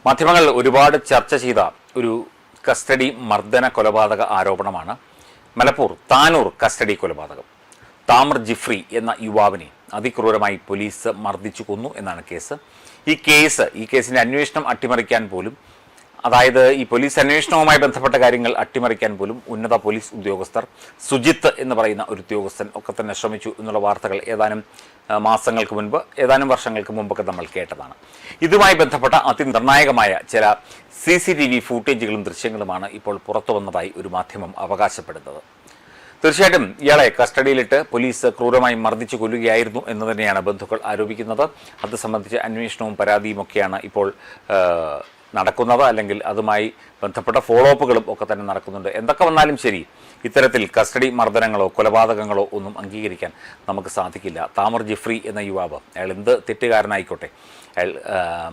മാധ്യമങ്ങൾ ഒരുപാട് ചർച്ച ചെയ്ത ഒരു കസ്റ്റഡി മർദ്ദന കൊലപാതക ആരോപണമാണ് മലപ്പൂർ താനൂർ കസ്റ്റഡി കൊലപാതകം. താമർ ജിഫ്രി എന്ന യുവാവിനെ അതിക്രൂരമായി പോലീസ് മർദ്ദിച്ചു കൊന്നു എന്നാണ് കേസ്. ഈ കേസിന്റെ അന്വേഷണം അട്ടിമറിക്കാൻ പോലും, അതായത് ഈ പോലീസ് അന്വേഷണവുമായി ബന്ധപ്പെട്ട കാര്യങ്ങൾ അട്ടിമറിക്കാൻ പോലും ഉന്നത പോലീസ് ഉദ്യോഗസ്ഥർ, സുജിത്ത് എന്ന് പറയുന്ന ഒരു ഉദ്യോഗസ്ഥൻ ഒക്കെ തന്നെ ശ്രമിച്ചു എന്നുള്ള വാർത്തകൾ ഏതാനും മാസങ്ങൾക്ക് മുൻപ്, ഏതാനും വർഷങ്ങൾക്ക് മുമ്പൊക്കെ നമ്മൾ കേട്ടതാണ്. ഇതുമായി ബന്ധപ്പെട്ട അതിനിർണായകമായ ചില CCTV ഫൂട്ടേജുകളും ദൃശ്യങ്ങളുമാണ് ഇപ്പോൾ പുറത്തു വന്നതായി ഒരു മാധ്യമം അവകാശപ്പെടുന്നത്. തീർച്ചയായിട്ടും ഇയാളെ കസ്റ്റഡിയിലിട്ട് പോലീസ് ക്രൂരമായി മർദ്ദിച്ചു കൊല്ലുകയായിരുന്നു എന്ന് തന്നെയാണ് ബന്ധുക്കൾ ആരോപിക്കുന്നത്. അത് സംബന്ധിച്ച് അന്വേഷണവും പരാതിയുമൊക്കെയാണ് ഇപ്പോൾ നടക്കുന്നത്, അല്ലെങ്കിൽ അതുമായി ബന്ധപ്പെട്ട ഫോളോ അപ്പുകളും ഒക്കെ തന്നെ നടക്കുന്നുണ്ട്. എന്തൊക്കെ വന്നാലും ശരി, ഇത്തരത്തിൽ കസ്റ്റഡി മർദ്ദനങ്ങളോ കൊലപാതകങ്ങളോ ഒന്നും അംഗീകരിക്കാൻ നമുക്ക് സാധിക്കില്ല. താമർ ജിഫ്രി എന്ന യുവാവ്, അയാൾ എന്ത് തെറ്റുകാരനായിക്കോട്ടെ, അയാൾ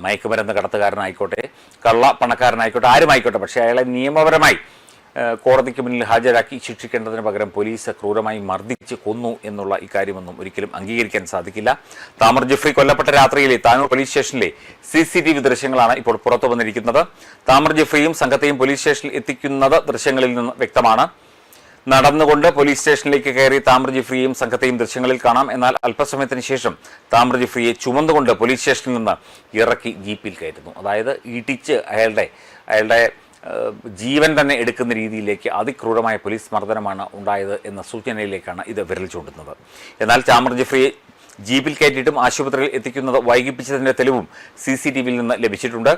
മയക്കുമരുന്ന് കടത്തുകാരനായിക്കോട്ടെ, കള്ള പണക്കാരനായിക്കോട്ടെ, ആരുമായിക്കോട്ടെ, പക്ഷേ അയാളെ നിയമപരമായി കോടതിക്ക് മുന്നിൽ ഹാജരാക്കി ശിക്ഷിക്കേണ്ടതിന് പകരം പോലീസ് ക്രൂരമായി മർദ്ദിച്ച് കൊന്നു എന്നുള്ള ഇക്കാര്യമൊന്നും ഒരിക്കലും അംഗീകരിക്കാൻ സാധിക്കില്ല. താമർ ജിഫ്രി കൊല്ലപ്പെട്ട രാത്രിയിലെ താനൂർ പോലീസ് സ്റ്റേഷനിലെ CCTV ദൃശ്യങ്ങളാണ് ഇപ്പോൾ പുറത്തു വന്നിരിക്കുന്നത്. താമർ ജിഫ്രിയും സംഘത്തെയും പോലീസ് സ്റ്റേഷനിൽ എത്തിക്കുന്നത് ദൃശ്യങ്ങളിൽ നിന്ന് വ്യക്തമാണ്. നടന്നുകൊണ്ട് പോലീസ് സ്റ്റേഷനിലേക്ക് കയറി താമർ ജിഫ്രിയെയും സംഘത്തെയും ദൃശ്യങ്ങളിൽ കാണാം. എന്നാൽ അല്പസമയത്തിന് ശേഷം താമർ ജിഫ്രിയെ ചുമന്നുകൊണ്ട് പോലീസ് സ്റ്റേഷനിൽ നിന്ന് ഇറക്കി ജീപ്പിൽ കയറ്റുന്നു. അതായത് ഇടിച്ച് അയാളുടെ ജീവൻ തന്നെ എടുക്കുന്ന രീതിയിലേക്ക് അതിക്രൂരമായ പോലീസ് മർദ്ദനമാണ് ഉണ്ടായത് എന്ന സൂചനയിലേക്കാണ് ഇത് വിരൽ ചൂണ്ടുന്നത്. എന്നാൽ താമർ ജിഫ്രിയെ ജീപ്പിൽ കയറ്റിയിട്ടും ആശുപത്രിയിൽ എത്തിക്കുന്നത് വൈകിപ്പിച്ചതിന്റെ തെളിവും CCTVയിൽ നിന്ന് ലഭിച്ചിട്ടുണ്ട്.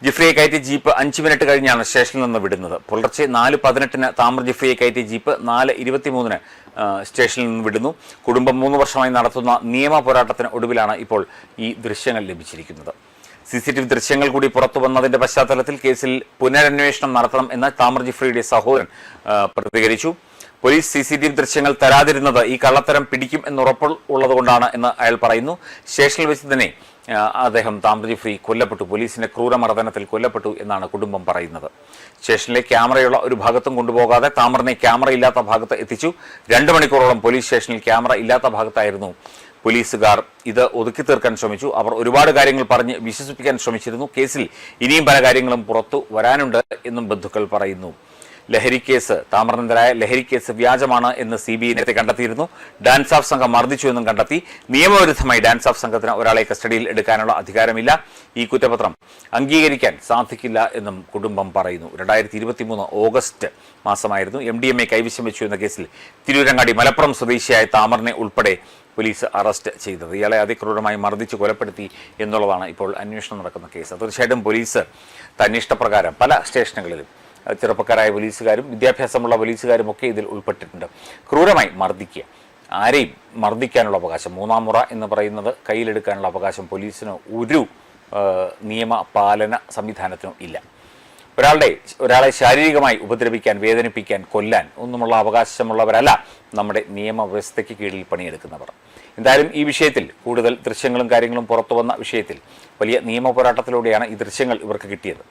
ജിഫ്രിയെ കയറ്റിയ ജീപ്പ് 5 മിനിറ്റ് കഴിഞ്ഞാണ് സ്റ്റേഷനിൽ നിന്ന് വിടുന്നത്. പുലർച്ചെ 4:18 താമർ ജിഫ്രിയെ കയറ്റിയ ജീപ്പ് 4:23 സ്റ്റേഷനിൽ നിന്ന് വിടുന്നു. കുടുംബം 3 വർഷമായി നടത്തുന്ന നിയമ പോരാട്ടത്തിന് ഒടുവിലാണ് ഇപ്പോൾ ഈ ദൃശ്യങ്ങൾ ലഭിച്ചിരിക്കുന്നത്. CCTV ദൃശ്യങ്ങൾ കൂടി പുറത്തു വന്നതിന്റെ പശ്ചാത്തലത്തിൽ കേസിൽ പുനരന്വേഷണം നടത്തണം എന്ന് താമർ ജിഫ്രിയുടെ സഹോദരൻ പ്രതികരിച്ചു. പോലീസ് CCTV ദൃശ്യങ്ങൾ തരാതിരുന്നത് ഈ കള്ളത്തരം പിടിക്കും എന്നുറപ്പുള്ളതുകൊണ്ടാണ് എന്ന് അയാൾ പറയുന്നു. സ്റ്റേഷനിൽ വെച്ച് തന്നെ അദ്ദേഹം താമർ ജിഫ്രി കൊല്ലപ്പെട്ടു, പോലീസിന്റെ ക്രൂരമർദ്ദനത്തിൽ കൊല്ലപ്പെട്ടു എന്നാണ് കുടുംബം പറയുന്നത്. സ്റ്റേഷനിലെ ക്യാമറയുള്ള ഒരു ഭാഗത്തും കൊണ്ടുപോകാതെ താമറിനെ ക്യാമറ ഇല്ലാത്ത ഭാഗത്ത് എത്തിച്ചു. 2 മണിക്കൂറോളം പോലീസ് സ്റ്റേഷനിൽ ക്യാമറ ഇല്ലാത്ത ഭാഗത്തായിരുന്നു പോലീസുകാർ ഇത് ഒതുക്കി തീർക്കാൻ ശ്രമിച്ചു. അവർ ഒരുപാട് കാര്യങ്ങൾ പറഞ്ഞ് വിശ്വസിപ്പിക്കാൻ ശ്രമിച്ചിരുന്നു. കേസിൽ ഇനിയും പല കാര്യങ്ങളും പുറത്തു വരാനുണ്ട് എന്നും ബന്ധുക്കൾ പറയുന്നു. ലഹരിക്കേസ്, താമരനെതിരായ ലഹരിക്കേസ് വ്യാജമാണ് എന്ന് CBI നേരത്തെ കണ്ടെത്തിയിരുന്നു. ഡാൻസ് ഓഫ് സംഘം മർദ്ദിച്ചു എന്നും കണ്ടെത്തി. നിയമവിരുദ്ധമായി ഡാൻസ് ഓഫ് സംഘത്തിന് ഒരാളെ കസ്റ്റഡിയിൽ എടുക്കാനുള്ള അധികാരമില്ല. ഈ കുറ്റപത്രം അംഗീകരിക്കാൻ സാധിക്കില്ല എന്നും കുടുംബം പറയുന്നു. 2023 ഓഗസ്റ്റ് മാസമായിരുന്നു MDMA കൈവശം വെച്ചു എന്ന കേസിൽ തിരൂരങ്ങാടി മലപ്പുറം സ്വദേശിയായ താമറിനെ ഉൾപ്പെടെ പോലീസ് അറസ്റ്റ് ചെയ്തത്. ഇയാളെ അതിക്രൂരമായി മർദ്ദിച്ച് കൊലപ്പെടുത്തി എന്നുള്ളതാണ് ഇപ്പോൾ അന്വേഷണം നടക്കുന്ന കേസ്. തീർച്ചയായിട്ടും പോലീസ് തന്നിഷ്ടപ്രകാരം പല സ്റ്റേഷനുകളിലും ചെറുപ്പക്കാരായ പോലീസുകാരും വിദ്യാഭ്യാസമുള്ള പോലീസുകാരും ഒക്കെ ഇതിൽ ഉൾപ്പെട്ടിട്ടുണ്ട്. ക്രൂരമായി മർദ്ദിക്കുക, ആരെയും മർദ്ദിക്കാനുള്ള അവകാശം, 3-ാം മുറ എന്ന് പറയുന്നത് കയ്യിലെടുക്കാനുള്ള അവകാശം പോലീസിന് ഒരു നിയമപാലന സംവിധാനത്തിനും ഇല്ല. ഒരാളെ ശാരീരികമായി ഉപദ്രവിക്കാൻ, വേദനിപ്പിക്കാൻ, കൊല്ലാൻ ഒന്നുമുള്ള അവകാശമുള്ളവരല്ല നമ്മുടെ നിയമവ്യവസ്ഥയ്ക്ക് കീഴിൽ പണിയെടുക്കുന്നവർ. എന്തായാലും ഈ വിഷയത്തിൽ കൂടുതൽ ദൃശ്യങ്ങളും കാര്യങ്ങളും പുറത്തു വന്ന വിഷയത്തിൽ വലിയ നിയമ പോരാട്ടത്തിലൂടെയാണ് ഈ ദൃശ്യങ്ങൾ ഇവർക്ക് കിട്ടിയത്.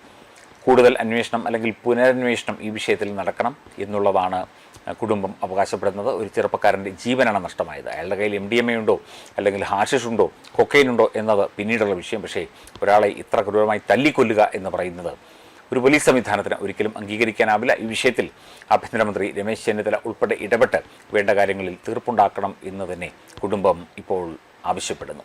കൂടുതൽ അന്വേഷണം അല്ലെങ്കിൽ പുനരന്വേഷണം ഈ വിഷയത്തിൽ നടക്കണം എന്നുള്ളതാണ് കുടുംബം അവകാശപ്പെടുന്നത്. ഒരു ചെറുപ്പക്കാരൻ്റെ ജീവനാണ് നഷ്ടമായത്. അയാളുടെ കയ്യിൽ MDMA ഉണ്ടോ, അല്ലെങ്കിൽ ഹാഷിഷ് ഉണ്ടോ, കൊക്കൈൻ ഉണ്ടോ എന്നത് പിന്നീടുള്ള വിഷയം. പക്ഷേ ഒരാളെ ഇത്ര ക്രൂരമായി തല്ലിക്കൊല്ലുക എന്ന് പറയുന്നത് ഒരു പോലീസ് സംവിധാനത്തിന് ഒരിക്കലും അംഗീകരിക്കാനാവില്ല. ഈ വിഷയത്തിൽ ആഭ്യന്തരമന്ത്രി രമേശ് ചെന്നിത്തല ഉൾപ്പെടെ ഇടപെട്ട് വേണ്ട കാര്യങ്ങളിൽ തീർപ്പുണ്ടാക്കണം എന്ന് തന്നെ കുടുംബം ഇപ്പോൾ ആവശ്യപ്പെടുന്നു.